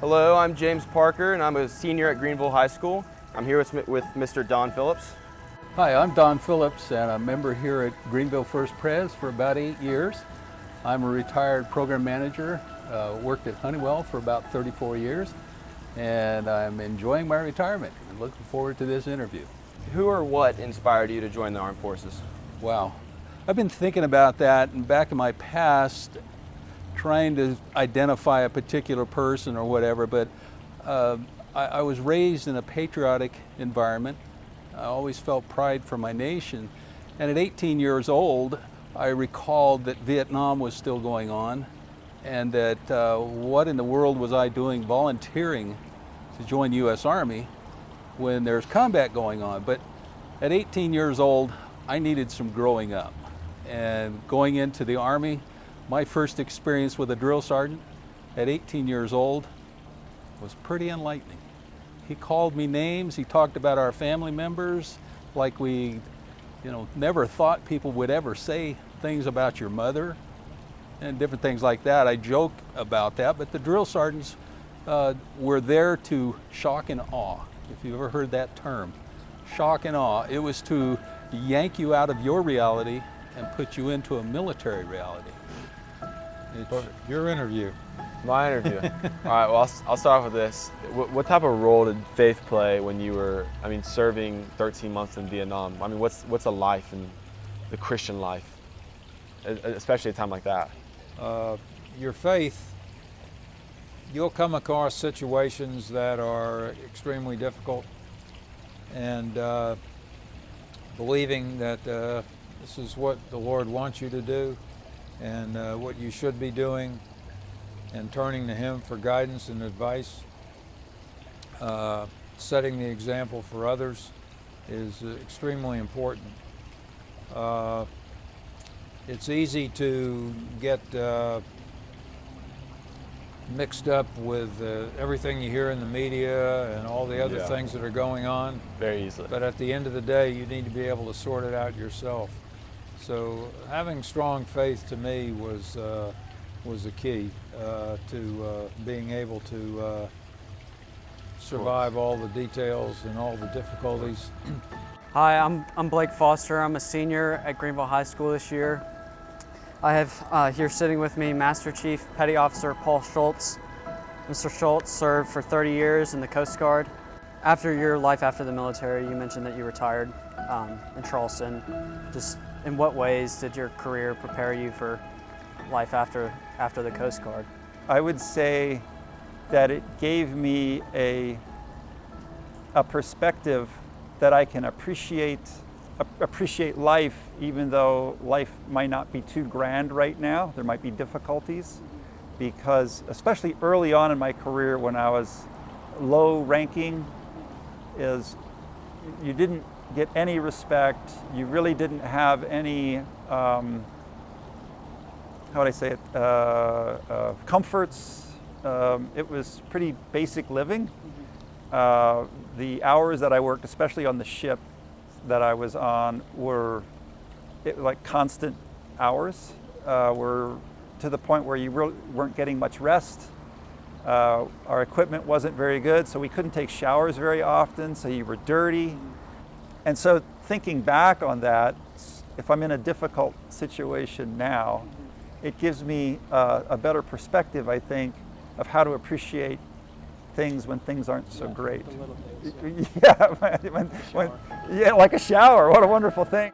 Hello, I'm James Parker, and I'm a senior at Greenville High School. I'm here with Mr. Don Phillips. Hi, I'm Don Phillips, and I'm a member here at Greenville First Pres for about 8 years. I'm a retired program manager, worked at Honeywell for about 34 years, and I'm enjoying my retirement and looking forward to this interview. Who or what inspired you to join the Armed Forces? Wow. I've been thinking about that, and back in my past, trying to identify a particular person or whatever, but I was raised in a patriotic environment. I always felt pride for my nation, and at 18 years old, I recalled that Vietnam was still going on, and that what in the world was I doing volunteering to join the U.S. Army when there's combat going on. But at 18 years old, I needed some growing up, and going into the Army, my first experience with a drill sergeant at 18 years old was pretty enlightening. He called me names, he talked about our family members like we, never thought people would ever say things about your mother and different things like that. I joke about that, but the drill sergeants were there to shock and awe, if you've ever heard that term. Shock and awe. It was to yank you out of your reality and put you into a military reality. Your interview. My interview. All right, well, I'll start off with this. What type of role did faith play when you were, serving 13 months in Vietnam? What's a life in the Christian life, especially at a time like that? Your faith, you'll come across situations that are extremely difficult, and believing that this is what the Lord wants you to do and what you should be doing, and turning to Him for guidance and advice, setting the example for others is extremely important. It's easy to get mixed up with everything you hear in the media and all the other things that are going on. Very easily. But at the end of the day, you need to be able to sort it out yourself. So having strong faith to me was a key to being able to survive all the details and all the difficulties. Hi, I'm Blake Foster. I'm a senior at Greenville High School this year. I have here sitting with me Master Chief Petty Officer Paul Schultz. Mr. Schultz served for 30 years in the Coast Guard. After your life after the military, you mentioned that you retired in Charleston. Just in what ways did your career prepare you for life after the Coast Guard? I would say that it gave me a perspective that I can appreciate life, even though life might not be too grand right now. There might be difficulties, because especially early on in my career when I was low ranking, is you didn't get any respect. You really didn't have any comforts. It was pretty basic living. The hours that I worked, especially on the ship that I was on, were like constant hours, were to the point where you really weren't getting much rest. Our equipment wasn't very good, so we couldn't take showers very often, so you were dirty. And so thinking back on that, if I'm in a difficult situation now, it gives me a better perspective, I think, of how to appreciate things when things aren't so great. The little things. Yeah, like a shower. What a wonderful thing.